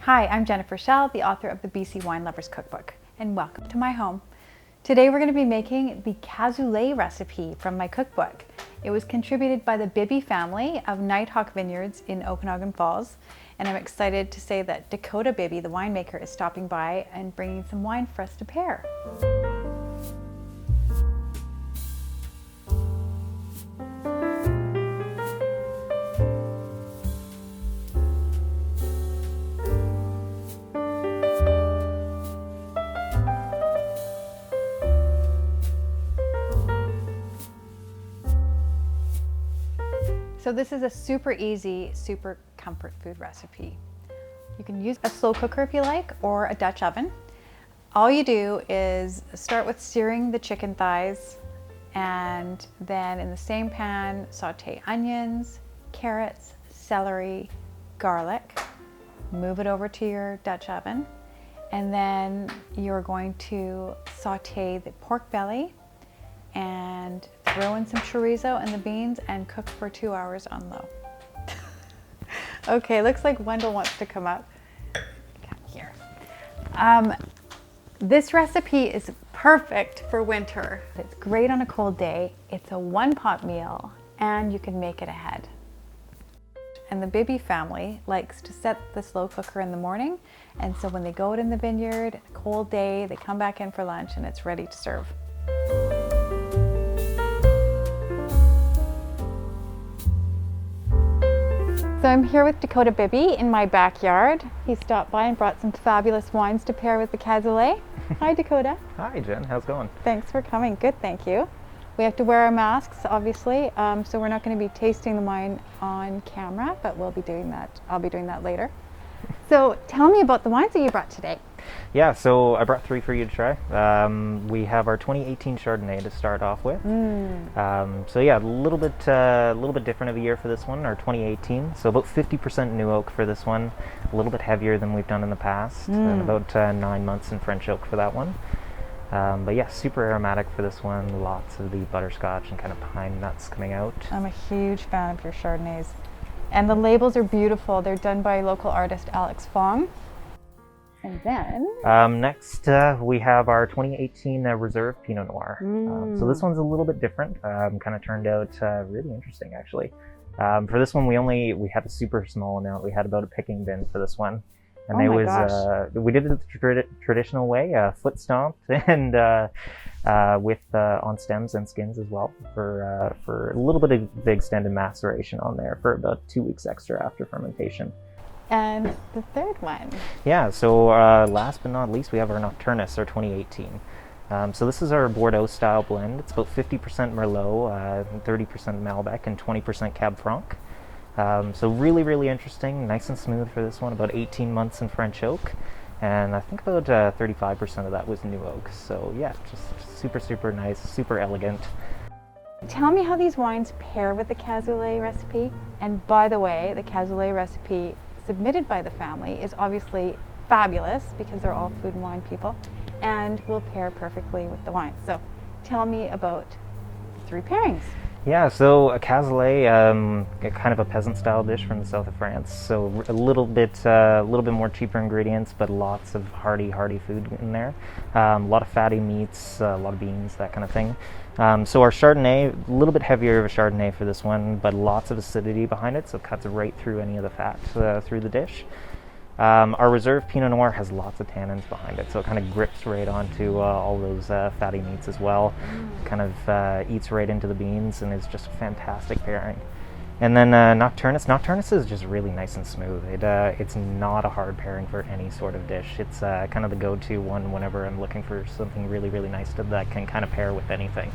Hi, I'm Jennifer Schell, the author of the BC Wine Lovers Cookbook, and welcome to my home. Today we're going to be making the Cassoulet recipe from my cookbook. It was contributed by the Bibby family of Nighthawk Vineyards in Okanagan Falls, and I'm excited to say that Dakota Bibby, the winemaker, is stopping by and bringing some wine for us to pair. So this is a super easy, super comfort food recipe. You can use a slow cooker if you like, or a Dutch oven. All you do is start with searing the chicken thighs, and then in the same pan, saute onions, carrots, celery, garlic. Move it over to your Dutch oven, and then you're going to saute the pork belly and throw in some chorizo and the beans and cook for 2 hours on low. Okay, looks like Wendell wants to come up. Come here. This recipe is perfect for winter. It's great on a cold day. It's a one-pot meal, and you can make it ahead. And the Bibby family likes to set the slow cooker in the morning, and so when they go out in the vineyard, a cold day, they come back in for lunch and it's ready to serve. So I'm here with Dakota Bibby in my backyard. He stopped by and brought some fabulous wines to pair with the Cassoulet. Hi, Dakota. Hi, Jen. How's it going? Thanks for coming. Good, thank you. We have to wear our masks, obviously, so we're not going to be tasting the wine on camera, but we'll be doing that. I'll be doing that later. So tell me about the wines that you brought today. Yeah, so I brought 3 for you to try. We have our 2018 Chardonnay to start off with. So yeah, a little bit different of a year for this one, our 2018. So about 50% new oak for this one, a little bit heavier than we've done in the past, and about 9 months in French oak for that one. But yeah, super aromatic for this one. Lots of the butterscotch and kind of pine nuts coming out. I'm a huge fan of your Chardonnays. And the labels are beautiful. They're done by local artist Alex Fong. And then next we have our 2018 Reserve Pinot Noir. So this one's a little bit different. Kind of turned out really interesting, actually. For this one, we had a super small amount. We had about a picking bin for this one, and we did it the traditional way, foot stomped and with on stems and skins as well for a little bit of the extended maceration on there for about 2 weeks extra after fermentation. And the third one. Yeah, so last but not least, we have our Nocturnus, our 2018. So this is our Bordeaux style blend. It's about 50% Merlot, 30% Malbec, and 20% Cab Franc. So really, really interesting, nice and smooth for this one, about 18 months in French oak. And I think about 35% of that was new oak. So yeah, just super, super nice, super elegant. Tell me how these wines pair with the Cassoulet recipe. And by the way, the Cassoulet recipe submitted by the family is obviously fabulous because they're all food and wine people and will pair perfectly with the wine. So tell me about 3 pairings. Yeah, so a Cassoulet, kind of a peasant style dish from the south of France. So a little bit more cheaper ingredients, but lots of hearty food in there. A lot of fatty meats, a lot of beans, that kind of thing. So our Chardonnay, a little bit heavier of a Chardonnay for this one, but lots of acidity behind it, so it cuts right through any of the fat through the dish. Our Reserve Pinot Noir has lots of tannins behind it, so it kind of grips right onto all those fatty meats as well. Kind of eats right into the beans and is just a fantastic pairing. And then Nocturnus. Nocturnus is just really nice and smooth. It's not a hard pairing for any sort of dish. It's kind of the go-to one whenever I'm looking for something really, really nice that can kind of pair with anything.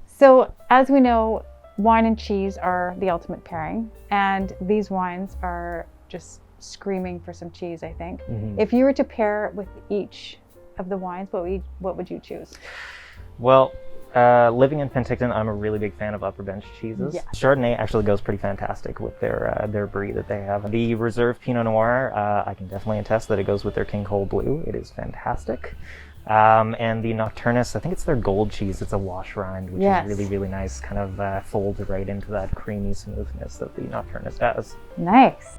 So as we know, wine and cheese are the ultimate pairing, and these wines are just screaming for some cheese, I think. If you were to pair with each of the wines, what would you choose? Well, living in Penticton, I'm a really big fan of upper bench cheeses. Yeah. Chardonnay actually goes pretty fantastic with their brie that they have. The Reserve Pinot Noir, I can definitely attest that it goes with their King Cole Blue. It is fantastic. And the Nocturnus, I think it's their gold cheese. It's a wash rind, which is really, really nice. Kind of folds right into that creamy smoothness that the Nocturnus has. Nice.